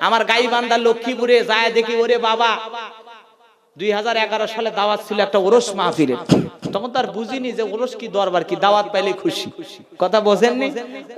আমার গাইবান্ধা লক্ষ্মীপুরে যায় দেখি ওরে বাবা 2011 সালে দাওয়াত ছিল একটা ওরস মাহফিলে। তখন তো আর বুঝিনি যে ওরস কি দরবার, কি দাওয়াত পাইলে খুশি, কথা বোঝেননি।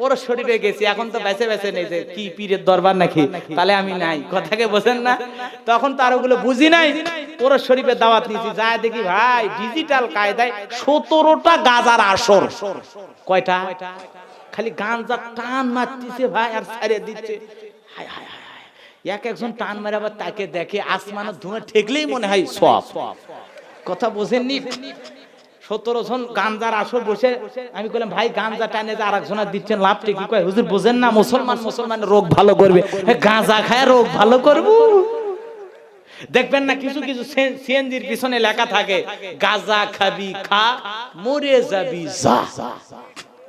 ওরস শরীফে গেছি, এখন তো বেছে বেছে নেই যে কি পীরের দরবার নাকি, তাহলে আমি নাই, কথাকে বোঝেন না। তখন তো আর ওগুলো বুঝি নাই। ওরস শরীফে দাওয়াত নিয়েছি, যায় দেখি ভাই ডিজিটাল কায়দায় 17টা গাজার আসর। কয়টা? খালি গাঁজা টান মারতেছে ভাই আর ছাড়িয়ে দিচ্ছে। হায় হায় হায়, একজন টান মারে আবার তাকে দেখে আসমানের ধোঁয়া ঠেকলেই মনে হয় সব, কথা বোঝেননি। 17 জন গাঞ্জার আসর বসে, আমি বললাম ভাই গাঞ্জা টানে যে আরেকজনের দিচ্ছেন লাভটা কি? কয় হুজুর বোঝেন না, মুসলমান রোগ ভালো করবে, গাঁজা খায় রোগ ভালো করব। দেখবেন না কিছু কিছু সিএনজির পিছনে লেখা থাকে গাঁজা খাবি খা, মরে যাবি যা,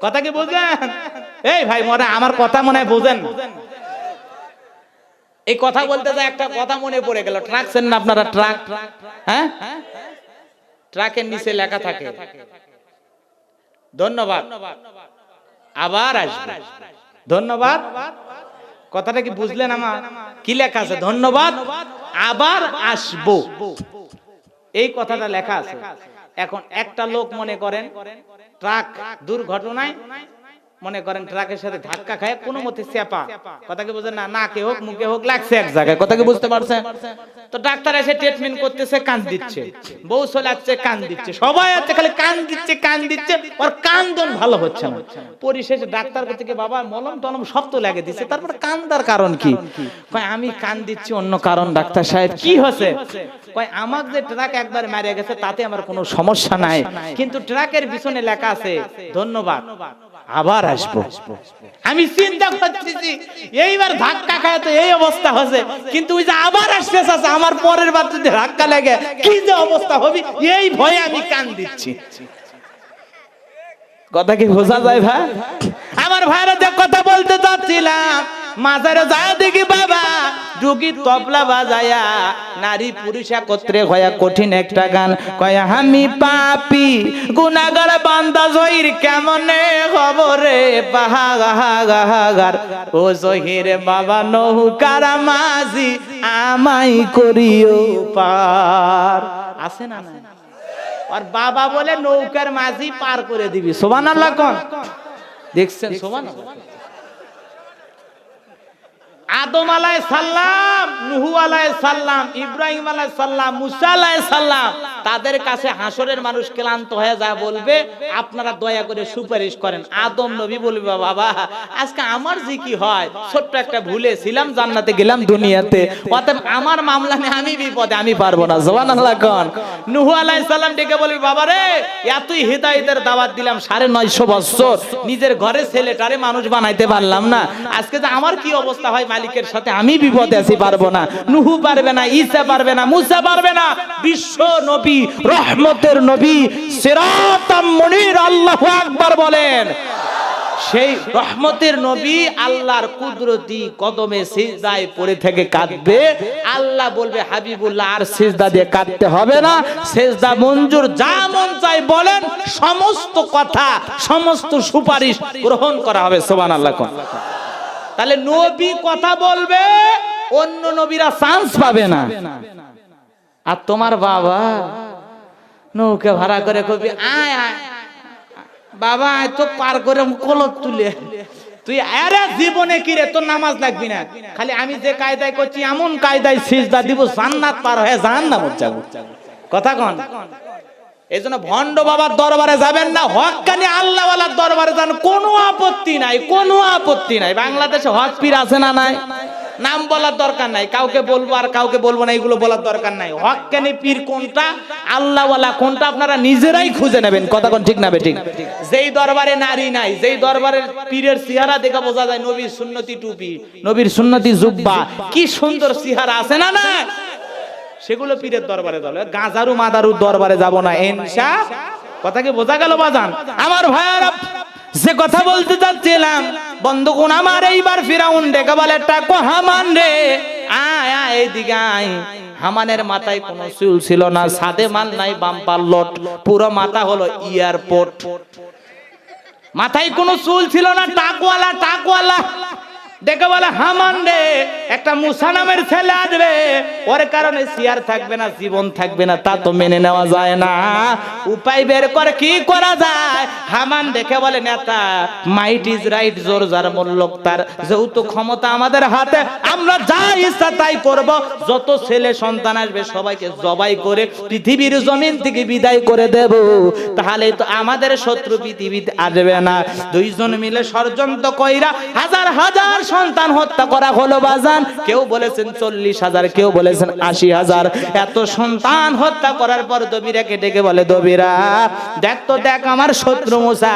কথা কি বোঝেন? এই ভাই মনে আমার কথা মনে হয় বোঝেন। এই কথা বলতে যায় একটা কথা মনে পড়ে গেল। ট্রাক চেন না আপনারা? ট্রাক, হ্যাঁ, ট্রাকের নিচে লেখা থাকে ধন্যবাদ আবার আসবে, ধন্যবাদ। কথাটা কি বুঝলেন আমার? কি লেখা আছে? ধন্যবাদ আবার আসবো, এই কথাটা লেখা আছে। এখন একটা লোক মনে করেন ট্রাক দুর্ঘটনায় মনে করেন ট্রাকের সাথে ধাক্কা খায় কোনো মতে চেপা, কথা কি বুঝেন না, নাকে হোক মুখে হোক লাগছে এক জায়গায়, কথা কি বুঝতে পারছেন? তো ডাক্তার এসে ট্রিটমেন্ট করতেছে, কান দিচ্ছে, বউ চলাচ্ছে কান দিচ্ছে, সবাই আছে খালি কান দিচ্ছে কান দিচ্ছে, ওর কান্দন ভালো হচ্ছে না। পরিশেষে ডাক্তার থেকে বাবা মলম টলম সব তো লাগে দিচ্ছে, তারপর কান্দার কারণ কি? কয় আমি কান দিচ্ছি অন্য কারণ। ডাক্তার সাহেব কি হয়েছে? কয় আমার যে ট্রাক একবার মারা গেছে তাতে আমার কোনো সমস্যা নাই, কিন্তু ট্রাকের পিছনে লেখা আছে ধন্যবাদ আবার আসবো। আমি চিন্তা করতেছি এইবার ধাক্কা খায় তো এই অবস্থা হচ্ছে, কিন্তু ওই যে আবার আসছে আমার পরের বার যদি ধাক্কা লাগে কি যে অবস্থা হবে, এই ভয়ে আমি কান দিচ্ছি। কথা কি বোঝা যায় ভাই? আমার ভাইরা যে কথা বলতে চাচ্ছিলাম, মাজারে যায় দেখি বাবা রুগী তবলা বাজায়া, নারী পুরুষ একত্রে হয়া কঠিন একটা গান কয়া, আমি পাপী গুনাহগার বান্দা জহির কেমনে খবরে বাহাগার, ও জহির বাবা নৌকার মাঝি আমাই করিও পার। আছে না না? আর বাবা বলে নৌকার মাঝি পার করে দিবি, সুবহানাল্লাহ কোন দেখছেন? সুবহানাল্লাহ। আদম আলাইহিস সালাম, নূহ আলাইহিস সালাম, ইব্রাহিম আলাইহিস সালাম, মুসা আলাইহিস সালাম, তাদের কাছে হাসরের মানুষ ক্লান্ত হয়ে যায়, বলবে আপনারা দয়া করে সুপারিশ করেন। আদম নবী বলবে বাবা আজকে আমার যে কি হয়, ছোট্ট একটা ভুলে ছিলাম জান্নাতে গেলাম দুনিয়াতে, অতএব আমার মামলা নিয়ে আমি বিপদে, আমি পারবো না, সুবহানাল্লাহ কোন। নূহ আলাইহিস সালাম ডেকে বলবে বাবা রে এতই হিদায়াতের দাওয়াত দিলাম 950 বছর, নিজের ঘরে ছেলেটারে মানুষ বানাইতে পারলাম না, আজকে যে আমার কি অবস্থা হয় মালিকের সাথে, আমি বিপদে আছি, পারবো না। নূহ পারবে না, ঈসা পারবে না, মুসা পারবে না, বিশ্ব নবী রহমতের নবী সিরাতাম মুনির, আল্লাহু আকবার বলেন। সেই রহমতের নবী আল্লাহর কুদরতি কদমে সিজদায় পড়ে থেকে কাঁদবে, আল্লাহ বলবে হাবিবুল্লাহ আর সিজদা দিয়ে কাঁদতে হবে না, সিজদা মঞ্জুর, যা মন চাই বলেন, সমস্ত কথা সমস্ত সুপারিশ গ্রহণ করা হবে, সুবহানাল্লাহ। তাহলে নবী কথা বলবে, অন্য নবীরা চান্স পাবে না। আর তোমার বাবা নৌকা ভাড়া করে কবি আয় আয় বাবা আয় তো পার করে কলক তুলে, তুই আরে জীবনে কি রে তোর নামাজ লাগবি না, খালি আমি যে কায়দায় করছি এমন কায়দায় সিজদা দিব জান্নাত পার হয়ে জাহান্নামে যাব, কথা কোন। এইজন্য ভণ্ড বাবার দরবারে যাবেন না, হক্কানি আল্লাহওয়ালার দরবারে যান, কোনো আপত্তি নাই, কোনো আপত্তি নাই। বাংলাদেশে হক পীর আছে না নাই? নাম বলার দরকার নাই, কাউকে বলবো আর কাউকে বলবো না এগুলো বলার দরকার নাই। হক্কানি পীর কোনটা, আল্লাহওয়ালা কোনটা আপনারা নিজেরাই খুঁজে নেবেন, কথা কোন ঠিক না বেঠিক? যেই দরবারে নারী নাই, যেই দরবারের পীরের চেহারা দেখে বোঝা যায় নবীর সুন্নতি টুপি, নবীর সুন্নতি জুব্বা, কি সুন্দর চেহারা আছে না না, সেগুলো পীরের দরবারে যাবে। গাজারু মাদারু দরবারে যাব না ইনশা, কথা কি বোঝা গেল বাজান? আমার ভাইয়ারা যে কথা বলতে যাচ্ছিলাম বন্ধুগণ, আমার এইবার ফিরাউন ডেকে বলে টাকো হামান রে আয় আয় এইদিকে আয়। হামানের মাথায় কোনো চুল ছিল না, সাদে মাল নাই, বাম্পার লট, পুরো মাথা হলো এয়ারপোর্ট, মাথায় কোনো চুল ছিল না, টাকওয়ালা টাকওয়ালা। দেখে বলে হামান রে, একটা মুসা নামের ছেলে আসবে, ওর কারণে সিয়ার থাকবে না, জীবন থাকবে না, তা তো মেনে নেওয়া যায় না। উপায় বের করে কি করা যায়? হামান দেখে বলে নেতা, মাইট ইজ রাইট, জোর যার মূল্যক তার, যেহেতু ক্ষমতা আমাদের হাতে, আমরা যা ইচ্ছা তাই করব। যত ছেলে সন্তান আসবে সবাইকে জবাই করে পৃথিবীর জমিন থেকে বিদায় করে দেব, তাহলে তো আমাদের শত্রু পৃথিবীতে আসবে না। দুইজন মিলে ষড়যন্ত্র কইরা হাজার হাজার সন্তান হত্যা করা হলো বাজান। কেউ বলেছেন 40,000, কেউ বলেছেন 80,000। এত সন্তান হত্যা করার পর দবিরাকে ডেকে বলে, দবিরা দেখ তো, দেখ আমার শত্রু মুসা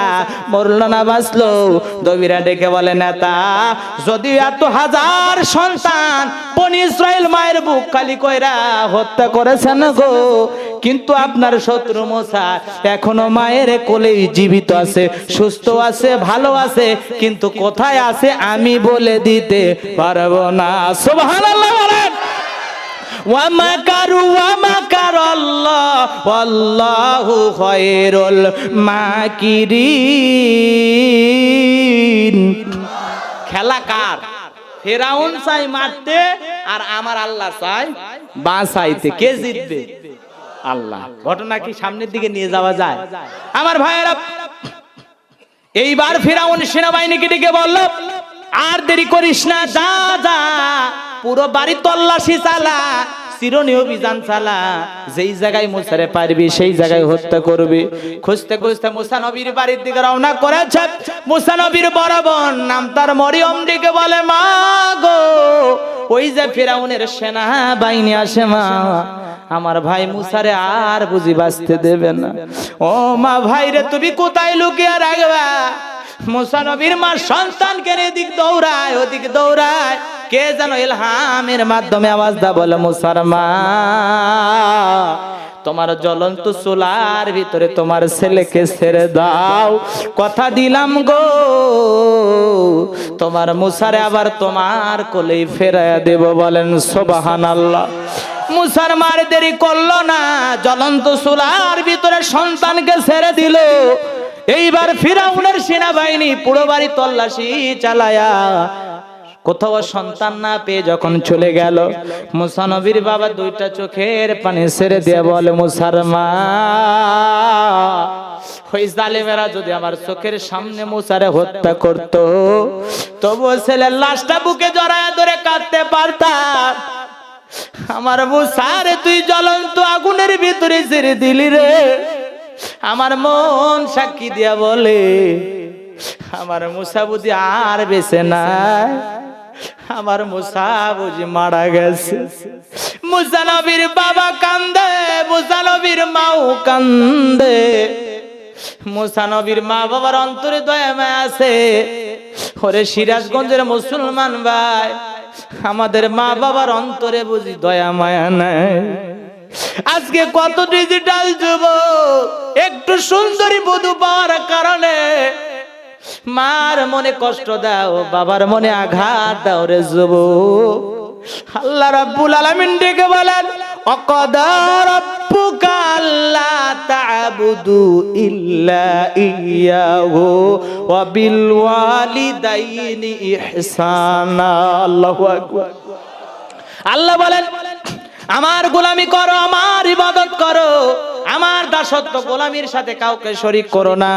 মরলো না বাঁচলো। দবিরা ডেকে বলে, নেতা যদি এত হাজার সন্তান বনি ইসরাইল মায়ের বুক খালি কইরা হত্যা করেছেন গো, কিন্তু আপনার শত্রু মুসা এখনো মায়ের কোলেই জীবিত আছে, সুস্থ আছে, ভালো আছে, কিন্তু কোথায় আছে আমি বলে দিতে পারবো না। সুবহানাল্লাহ বলেন। ওয়া মাকারু ওয়া মাকারাল্লাহ ওয়াল্লাহু খায়রুল মাকিরিন। খেলা কার? ফেরাউন চাই মারতে, আর আমার আল্লাহ চাই বাঁচাইতে। কে জিতবে? আল্লাহ। ঘটনা কি সামনের দিকে নিয়ে যাওয়া যায়? আমার ভাইয়েরা, এইবার ফেরাউন সেনাবাহিনীকে ডেকে বলল, আর দেরি করিস না, যা যা পুরো বাড়ি তল্লাশি চালা, চিরনি অভিযান চালা, যেই জায়গায় মুসারে পারবি সেই জায়গায় হত্যা করবি। খুঁজতে খুঁজতে মুসা নবীর বাড়ির দিকে রওনা করেছে। মুসা নবীর বড় বোন নাম তার মরিয়ম ডেকে বলে, মা গো, ওই যে ফেরাউনের সেনা বাহিনী আসে মা, আমার ভাই মুসারে আর বুঝি বাঁচতে দেবে না। ও মা, ভাই রে তুমি কোথায় লুকিয়ে রাখবা? মুসা নবীর মা সন্তানকে এদিক দৌড়ায় ওদিক দৌড়ায়, কে যেন ইলহামের মাধ্যমে আওয়াজ দা বলে, মুসার মা, তোমার জ্বলন্ত চুলার ভিতরে তোমার ছেলেকে ছেড়ে দাও, কথা দিলাম গো, তোমার মুসারে আবার তোমার কোলেই ফেরাইয়া দেব। বলেন সুবহানাল্লাহ। মুসার মার দেরি করলো না, জ্বলন্ত চুলার ভিতরে সন্তানকে ছেড়ে দিল। এইবার ফিরাউনের সেনাবাহিনী পুরো বাড়ি তল্লাশি চালায়া কোথাও সন্তান না পেয়ে যখন চলে গেল, মুসা নবীর বাবা দুইটা চোখের পানি ছেড়ে দিয়ে বলে, মুসার মা, ওই জালেমেরা যদি আমার চোখের সামনে মুসারে হত্যা করত, তবুও ছেলের লাশটা বুকে জড়ায় ধরে কাঁদতে পারতাম। আমার মুসারে তুই জ্বলন্ত আগুনের ভিতরে ছেড়ে দিলি রে। আমার মন সাক্ষী দিয়া বলে, আমার মুসা বুঝি আর বেঁচে নাই, আমার মুসা বুঝি মারা গেছে। মুসা নবীর বাবা কান্দে, মুসা নবীর মাও কান্দে। মুসা নবীর মা বাবার অন্তরে দয়া মায়া আছে। ওরে সিরাজগঞ্জের মুসলমান ভাই, আমাদের মা বাবার অন্তরে বুঝি দয়া মায়া নাই। আজকে কত ডিজিটাল যুবক একটু সুন্দরী বধূ পাওয়ার কারণে মার মনে কষ্ট দাও, বাবার মনে আঘাত দাও রে যুবক। আল্লাহ রাব্বুল আলামিন ডেকে বলেন, অকদা রাব্বুকা আল্লা তা'বুদু ইল্লা ইয়্যাহু ওয়া বিল ওয়ালিদাইনি ইহসানা। আল্লাহু আকবার। আল্লাহ বলেন, আমার গোলামি করো, আমার ইবাদত করো, আমার দাসত্ব গোলামির সাথে কাউকে শরীক করো না।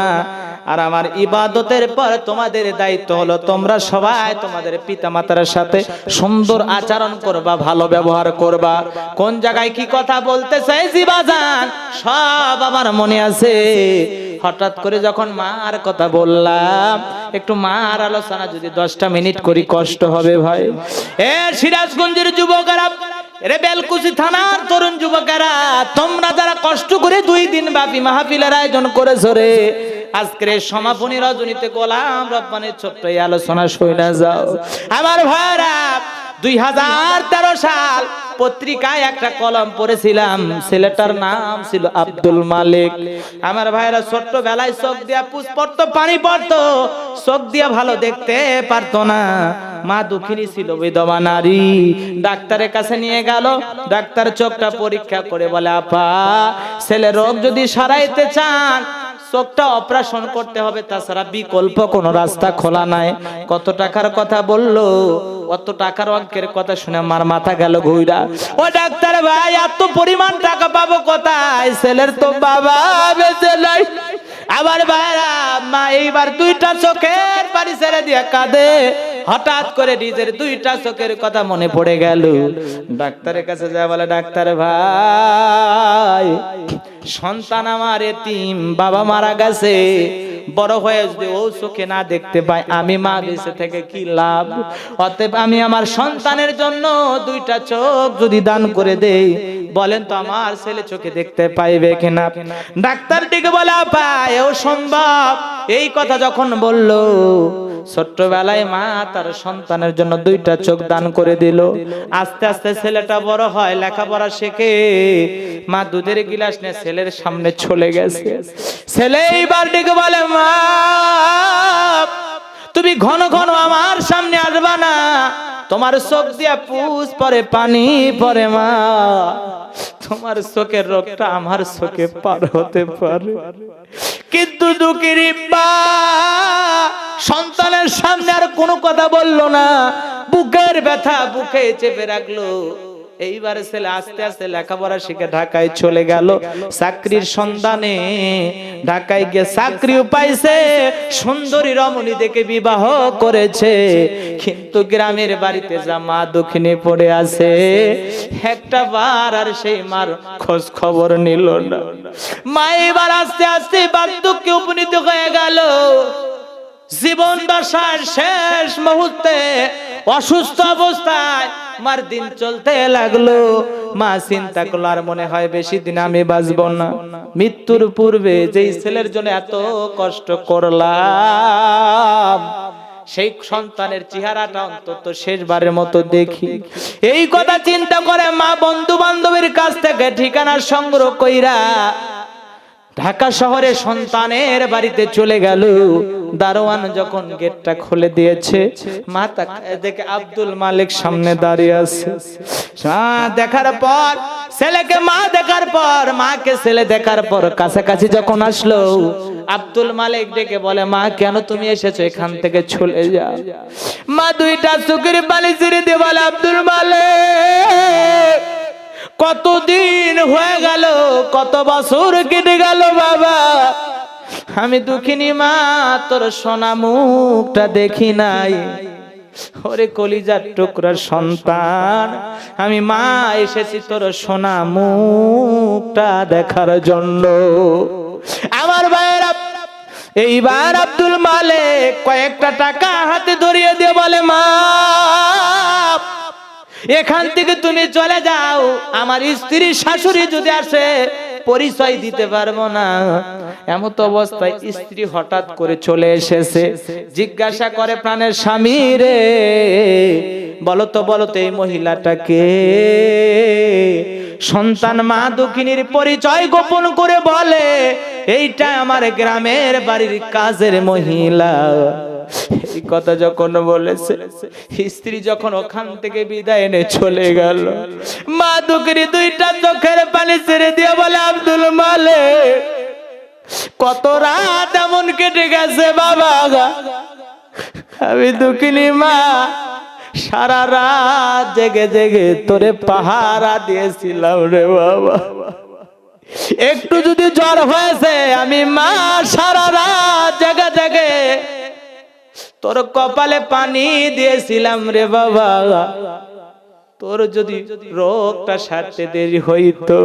আর আমার ইবাদতের পর তোমাদের দায়িত্ব হলো তোমরা সবাই তোমাদের পিতামাতার সাথে সুন্দর আচরণ করবা, ভালো ব্যবহার করবা। কোন জায়গায় কি কথা বলতে চাইছি বাজান সব আমার মনে আছে। হঠাৎ করে যখন মার কথা বললাম, একটু মার আলোচনা যদি 10টা মিনিট করি কষ্ট হবে ভাই। সিরাজগঞ্জের যুবকেরা, রে বেলকুচি থানার তরুণ যুবকেরা, তোমরা যারা কষ্ট করে 2 দিন ব্যাপী মাহফিলের আয়োজন করেছো রে, আজকের সমাপনী রজনীতে গোলাম রব্বানির ছোট্ট এই আলোচনা শুনে যাও। আমার ভাইরা, 2013 সাল পত্রিকায় একটা কলম পড়েছিলাম, ছেলেটার নাম ছিল আব্দুল মালিক। আমার ভাইরা, ছোট্ট বেলায় চোখ দিয়া পুষ পড়তো, পানি পড়তো, চোখ দিয়া ভালো দেখতে পারতো না। মা দুঃখিনী ছিল, বিধবা নারী। ডাক্তারের কাছে নিয়ে গেল, ডাক্তার চোখটা পরীক্ষা করে বলে, আপা ছেলে রোগ যদি সারাইতে চান চোখটা অপারেশন করতে হবে, তাছাড়া বিকল্প কোনো রাস্তা খোলা নাই। কত টাকার কথা বললো, অত টাকার অঙ্কের কথা শুনে আমার মাথা গেল ঘুইরা। ও ডাক্তার ভাই, এত পরিমাণ টাকা পাবো কোথায়? ছেলের তো বাবা বেঁচে নাই। আবার ভাইরা মা এইবার দুইটা চোখের পানি ছেড়ে দিয়ে কাঁদে। হঠাৎ করে নিজের দুইটা চোখের কথা মনে পড়ে গেল। ডাক্তারের কাছে যায়, বলে ডাক্তার ভাই, সন্তান আমার এতিম, বাবা মারা গেছে, বড় হয়ে যদি ও চোখে না দেখতে পায়, আমি মা বেঁচে থেকে কি লাভ? অতএব আমি আমার সন্তানের জন্য দুইটা চোখ যদি দান করে দেই, বলেন তো আমার ছেলে চোখে দেখতে পাইবে কিনা? ডাক্তার দিকে বলে, আপা এও সম্ভব। এই কথা যখন বলল, ছোট্টবেলায় মা তার সন্তানের জন্য দুইটা চোখ দান করে দিল। আস্তে আস্তে ছেলেটা বড় হয়, লেখাপড়া শেখে। মা দুধের গিলাস নিয়ে ছেলের সামনে চলে গেছে। ছেলে এইবার ডেকে বলে, মা তুমি ঘন ঘন আমার সামনে আসবা না, তোমার চোখ দিয়া পুষ পরে পানি পরে। মা তোমার চোখের রোগটা আমার চোখে পার হতে পারে, কিন্তু দুঃখের মা সন্তানের সামনে আর কোনো কথা বললো না, বুকের ব্যথা বুকে চেপে রাখলো। এইবার ছেলে আস্তে আস্তে লেখাপড়া শিখে ঢাকায় চলে গেল চাকরির সন্ধানে। ঢাকায় গিয়ে চাকরিও পাইছে, সুন্দরী রমণী দেখে বিবাহ করেছে। কিন্তু গ্রামের বাড়িতে যা মা দক্ষিণে পড়ে আছে, একটা বার আর সেই মার খোঁজ খবর নিল না। মা এবার আস্তে আস্তে বার্ধক্যে উপনীত হয়ে গেল। জীবন দশার শেষ মুহূর্তে অসুস্থ অবস্থায় মার দিন চলতে লাগলো। মা চিন্তা করলো, আর মনে হয় বেশি দিন আমি বাঁচবো না। মৃত্যুর পূর্বে যেই ছেলের জন্য এত কষ্ট করলাম, সেই সন্তানের চেহারাটা অন্তত শেষবারের মতো দেখি। এই কথা চিন্তা করে মা বন্ধু বান্ধবের কাছ থেকে ঠিকানা সংগ্রহ কইরা ঢাকা শহরে সন্তানের বাড়িতে চলে গেল। দারোয়ান যখন গেটটা খুলে দিয়েছে, মা দেখে আব্দুল মালিক সামনে দাঁড়িয়ে আছে। দেখার পর ছেলেকে মা দেখার পর, মাকে ছেলে দেখার পর কাছাকাছি যখন আসলো, আব্দুল মালিক ডেকে বলে, মা কেন তুমি এসেছো? এখান থেকে চলে যাও। মা দুইটা চোখের পানি ছেড়ে দিয়ে বলে, আব্দুল মালিক কতদিন হয়ে গেল, কত বছর কেটে গেল বাবা, আমি দুঃখিনী মা, তোর সোনা মুখটা দেখি নাই। ওরে কলিজার টুকরার সন্তান, আমি মা এসেছি তোর সোনা মুখটা দেখার জন্য। আমার ভাইয়েরা, এইবার আব্দুল মালিক কয়েকটা টাকা হাতে ধরিয়ে দিয়ে বলে, মা এখান থেকে তুমি চলে যাও, আমার স্ত্রী শাশুড়ি যদি আসে পরিচয় দিতে পারবো না। এমত অবস্থায় স্ত্রী হঠাৎ করে চলে এসেছে। জিজ্ঞাসা করে, প্রাণের স্বামী রে, বলতো বলতো এই মহিলাটাকে? সন্তান মা দক্ষিণীর পরিচয় গোপন করে বলে, এইটা আমার গ্রামের বাড়ির কাজের মহিলা। এই কথা যখন বলেছে, স্ত্রী যখন ওখান থেকে বিদায় এনে চলে গেল, মা দুঃখিনী দুইটা চোখের পানি ছেড়ে দিয়ে বলে, আব্দুল মালিক কত রাত এমন কেটে গেছে বাবা, আমি দুঃখিনী মা সারা রাত জেগে জেগে তোরে পাহারা দিয়েছিলাম রে বাবা। একটু যদি জ্বর হয়েছে, আমি মা সারা রাত জেগে জেগে তোর কপালে পানি দিয়েছিলাম রে বাবা। তোর যদি রোগটা সারতে দেরি হইতো,